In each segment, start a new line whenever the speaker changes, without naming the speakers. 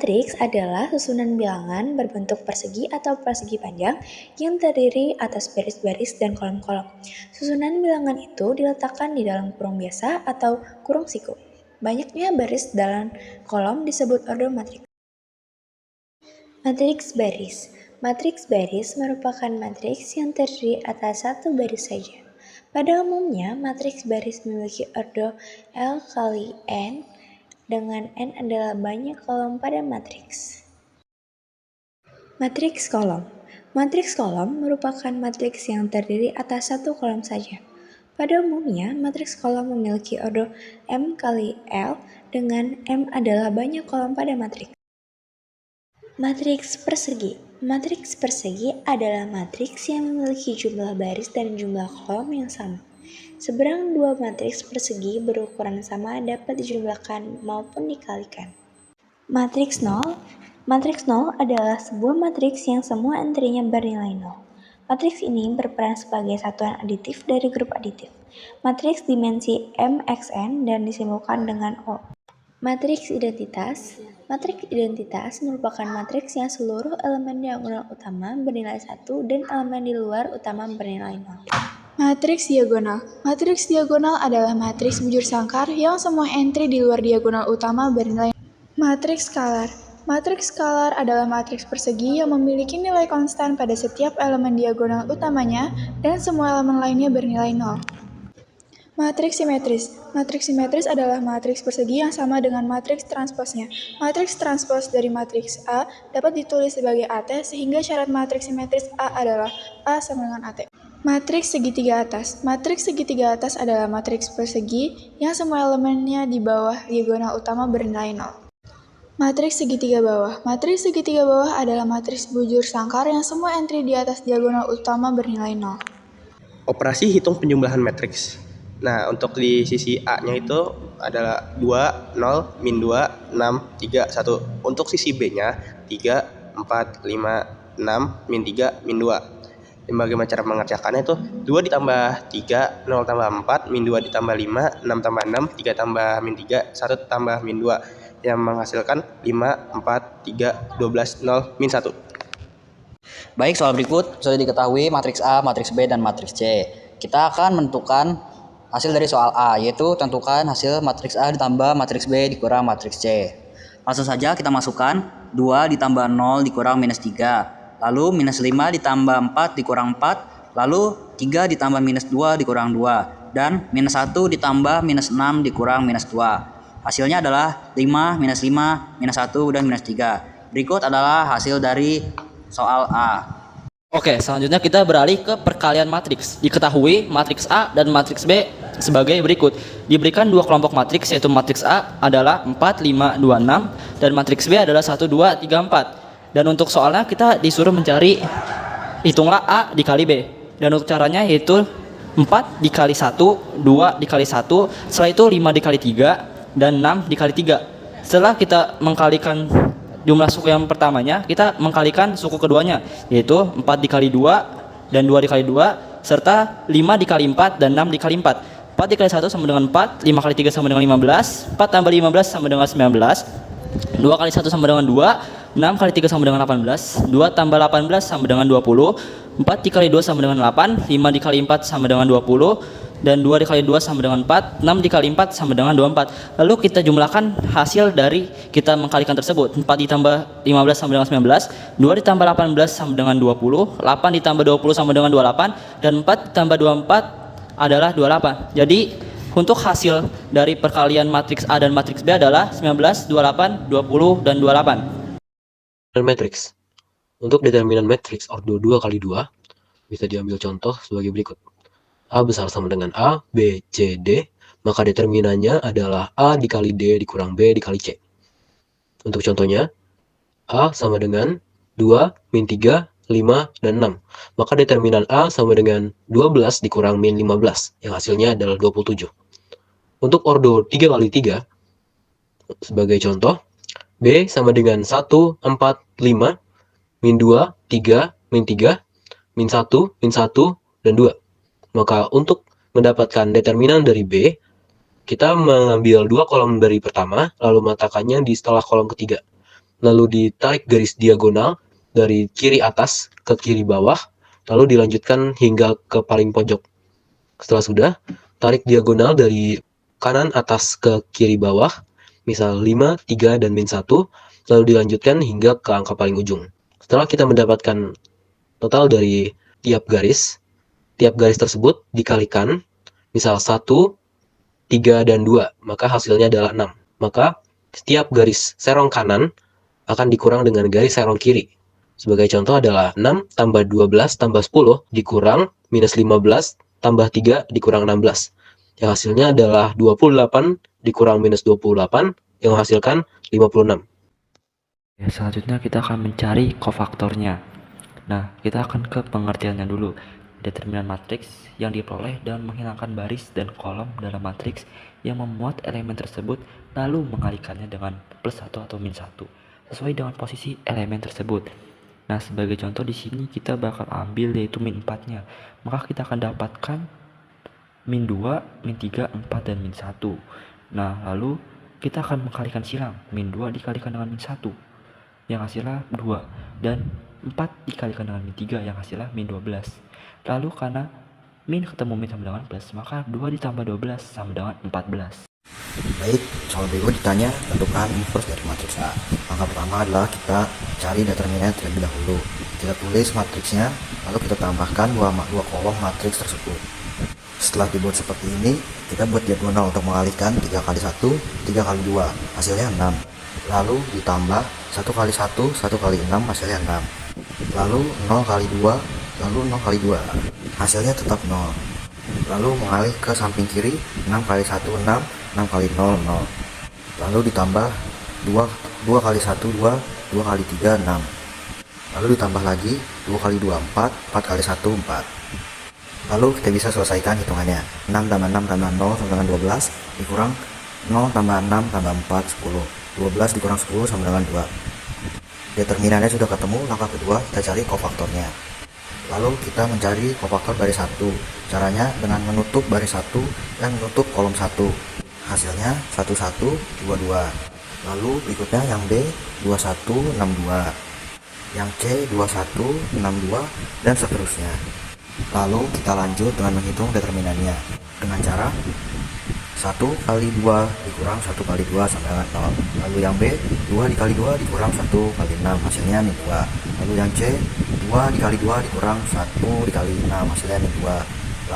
Matriks adalah susunan bilangan berbentuk persegi atau persegi panjang yang terdiri atas baris-baris dan kolom-kolom. Susunan bilangan itu diletakkan di dalam kurung biasa atau kurung siku. Banyaknya baris dalam kolom disebut ordo matriks. Matriks baris. Matriks baris merupakan matriks yang terdiri atas satu baris saja. Pada umumnya, matriks baris memiliki ordo L kali N, dengan N adalah banyak kolom pada matriks. Matriks kolom. Matriks kolom merupakan matriks yang terdiri atas satu kolom saja. Pada umumnya, matriks kolom memiliki ordo M kali L, dengan M adalah banyak kolom pada matriks. Matriks persegi. Matriks persegi adalah matriks yang memiliki jumlah baris dan jumlah kolom yang sama. Seberang dua matriks persegi berukuran sama dapat dijumlahkan maupun dikalikan. Matriks nol. Matriks nol adalah sebuah matriks yang semua entrinya bernilai nol. Matriks ini berperan sebagai satuan aditif dari grup aditif. Matriks dimensi MXN dan disimbolkan dengan O. Matriks identitas. Matriks identitas merupakan matriks yang seluruh elemen diagonal utama bernilai 1 dan elemen di luar utama bernilai 0.
Matriks diagonal. Matriks diagonal adalah matriks bujur sangkar yang semua entri di luar diagonal utama bernilai 0. Matriks skalar. Matriks skalar adalah matriks persegi yang memiliki nilai konstan pada setiap elemen diagonal utamanya dan semua elemen lainnya bernilai 0. Matriks simetris. Matriks simetris adalah matriks persegi yang sama dengan matriks transposnya. Matriks transpos dari matriks A dapat ditulis sebagai AT sehingga syarat matriks simetris A adalah A sama dengan AT. Matriks segitiga atas. Matriks segitiga atas adalah matriks persegi yang semua elemennya di bawah diagonal utama bernilai 0. Matriks segitiga bawah. Matriks segitiga bawah adalah matriks bujur sangkar yang semua entri di atas diagonal utama bernilai 0.
Operasi hitung penjumlahan matriks. Nah, untuk di sisi A-nya itu adalah 2, 0, min 2, 6, 3, 1. Untuk sisi B-nya 3, 4, 5, 6, min 3, min 2. Dan bagaimana cara mengerjakannya itu 2 ditambah 3, 0 tambah 4, min 2 ditambah 5, 6 tambah 6, 3 tambah min 3, 1 tambah min 2, yang menghasilkan 5, 4, 3, 12, 0, min 1.
Baik, soal berikut sudah diketahui matriks A, matriks B, dan matriks C. Kita akan menentukan hasil dari soal A, yaitu tentukan hasil matriks A ditambah matriks B dikurang matriks C. Langsung saja kita masukkan 2 ditambah 0 dikurang minus 3, lalu minus 5 ditambah 4 dikurang 4, lalu 3 ditambah minus 2 dikurang 2, dan minus 1 ditambah minus 6 dikurang minus 2. Hasilnya adalah 5, minus 5, minus 1, dan minus 3. Berikut adalah hasil dari soal A.
Oke, selanjutnya kita beralih ke perkalian matriks. Diketahui matriks A dan matriks B sebagai berikut. Diberikan dua kelompok matriks, yaitu matriks A adalah 4, 5, 2, 6 dan matriks B adalah 1, 2, 3, 4. Dan untuk soalnya kita disuruh mencari hitunglah A dikali B. Dan untuk caranya yaitu 4 dikali 1, 2 dikali 1, setelah itu 5 dikali 3 dan 6 dikali 3. Setelah kita mengkalikan jumlah suku yang pertamanya, kita mengkalikan suku keduanya, yaitu 4 dikali 2 dan 2 dikali 2, serta 5 dikali 4 dan 6 dikali 4. 4 dikali 1 sama dengan 4, 5 kali 3 sama dengan 15, 4 tambah 15 sama dengan 19, 2 kali 1 sama dengan 2, 6 kali 3 sama dengan 18, 2 tambah 18 sama dengan 20, 4 dikali 2 sama dengan 8, 5 dikali 4 sama dengan 20, dan 2 dikali 2 sama dengan 4, 6 dikali 4 sama dengan 24. Lalu kita jumlahkan hasil dari kita mengkalikan tersebut. 4 ditambah 15 sama dengan 19, 2 ditambah 18 sama dengan 20, 8 ditambah 20 sama dengan 28, dan 4 ditambah 24 adalah 28. Jadi untuk hasil dari perkalian matriks A dan matriks B adalah 19, 28, 20, dan 28.
Matriks. Untuk determinan matriks ordo 2 kali 2 bisa diambil contoh sebagai berikut. A besar sama dengan A, B, C, D, maka determinannya adalah A dikali D dikurang B dikali C. Untuk contohnya, A sama dengan 2, min 3, 5, dan 6. Maka determinan A sama dengan 12 dikurang min 15, yang hasilnya adalah 27. Untuk ordo 3 kali 3, sebagai contoh, B sama dengan 1, 4, 5, min 2, 3, min 3, min 1, min 1, dan 2. Maka untuk mendapatkan determinan dari B, kita mengambil dua kolom dari pertama, lalu meletakkannya di setelah kolom ketiga. lalu ditarik garis diagonal dari kiri atas ke kiri bawah, lalu dilanjutkan hingga ke paling pojok. Setelah sudah, tarik diagonal dari kanan atas ke kiri bawah, misal 5, 3, dan min 1, lalu dilanjutkan hingga ke angka paling ujung. Setelah kita mendapatkan total dari tiap garis tersebut dikalikan, misal 1, 3, dan 2, maka hasilnya adalah 6. Maka setiap garis serong kanan akan dikurang dengan garis serong kiri. Sebagai contoh adalah 6 tambah 12 tambah 10 dikurang minus 15 tambah 3 dikurang 16. Yang hasilnya adalah 28 dikurang minus 28 yang menghasilkan 56.
Ya, selanjutnya kita akan mencari kofaktornya. Nah, kita akan ke pengertiannya dulu. Determinan matriks yang diperoleh dan menghilangkan baris dan kolom dalam matriks yang memuat elemen tersebut lalu mengalikannya dengan plus 1 atau min 1 sesuai dengan posisi elemen tersebut. Nah, sebagai contoh di sini kita bakal ambil yaitu min 4-nya. Maka kita akan dapatkan min 2, min 3, 4, dan min 1. Nah, lalu kita akan mengkalikan silang. Min 2 dikalikan dengan min 1 yang hasilnya 2, dan 4 dikalikan dengan min 3 yang hasilnya min 12. Lalu karena min ketemu min sama dengan plus, maka 2 ditambah 12 sama dengan 14.
Baik, soal berikut ditanya tentukan inverse dari matriks A. Langkah pertama adalah kita cari determinan terlebih dahulu. Kita tulis matriksnya, lalu kita tambahkan dua kolom matriks tersebut. Setelah dibuat seperti ini, kita buat diagonal untuk mengalihkan 3 kali 1, 3 kali 2, hasilnya 6. Lalu ditambah 1 kali 1, 1 kali 6, hasilnya 6. Lalu 0 kali 2, lalu 0 kali 2, hasilnya tetap 0. Lalu mengalih ke samping kiri, 6 kali 1, 6, 6 kali 0, 0. Lalu ditambah 2 kali 1, 2, 2 kali 3, 6. Lalu ditambah lagi 2 kali 2, 4, 4 kali 1, 4. Lalu kita bisa selesaikan hitungannya. 6 tambah 6 tambah 0 sama dengan 12, dikurang 0 tambah 6 tambah 4, 10. 12 dikurang 10 sama dengan 2. Determinannya sudah ketemu, langkah kedua kita cari kofaktornya. Lalu kita mencari kofaktor baris 1. Caranya dengan menutup baris 1 dan menutup kolom 1. Hasilnya 11, 22. Lalu berikutnya yang B 21, 62. Yang C 21, 62, dan seterusnya. Lalu kita lanjut dengan menghitung determinannya dengan cara 1 kali 2 dikurang 1 kali 2 sama dengan 0. Lalu yang B 2 dikali 2 dikurang 1 kali 6, hasilnya min 2. Lalu yang C 2 dikali 2 dikurang 1 dikali 6, hasilnya min 2.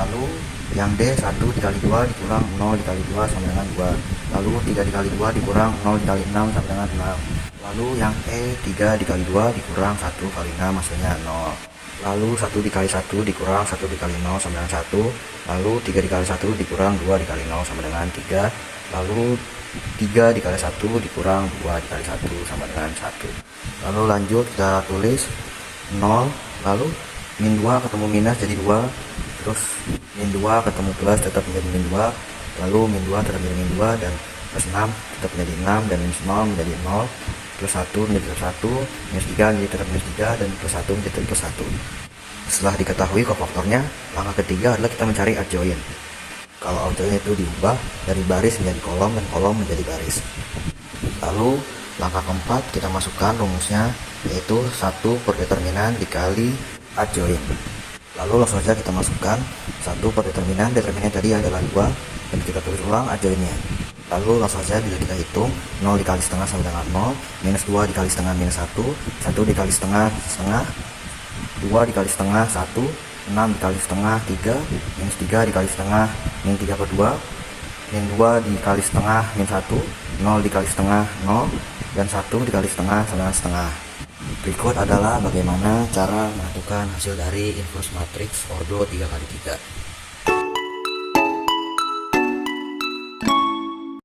Lalu yang D 1 dikali 2 dikurang 0 dikali 2 sama dengan 2. Lalu 3 dikali 2 dikurang 0 dikali 6 sama dengan 6. Lalu yang E 3 dikali 2 dikurang 1 kali 6, hasilnya 0. Lalu 1 dikali 1 dikurang 1 dikali 0 sama dengan 1. Lalu 3 dikali 1 dikurang 2 dikali 0 sama dengan 3. Lalu 3 dikali 1 dikurang 2 dikali 1 sama dengan 1. Lalu lanjut kita tulis 0. Lalu min 2 ketemu minus jadi 2. Terus min 2 ketemu plus tetap menjadi min 2. Lalu min 2 tetap menjadi min 2, dan plus 6 tetap menjadi 6, dan minus 0 menjadi 0. Plus 1 menjadi plus 1, minus 3 menjadi tetap minus 3, dan plus 1 menjadi plus 1. Setelah diketahui kofaktornya, langkah ketiga adalah kita mencari adjoint. Kalau adjoint itu diubah dari baris menjadi kolom dan kolom menjadi baris. Lalu langkah keempat kita masukkan rumusnya, yaitu 1 per determinan dikali adjoint. Lalu langsung saja kita masukkan 1 per determinan tadi adalah 2, dan kita tulis ulang adjointnya. Lalu langsung saja bila kita hitung 0 dikali setengah sama dengan 0, minus 2 dikali setengah minus 1, 1 dikali setengah setengah, 2 dikali setengah 1, 6 dikali setengah 3, minus 3 dikali setengah min 3 per 2, min 2 dikali setengah min 1, 0 dikali setengah 0, dan 1 dikali setengah sama dengan setengah. Berikut adalah bagaimana cara menentukan hasil dari inverse matrix ordo 3 kali 3.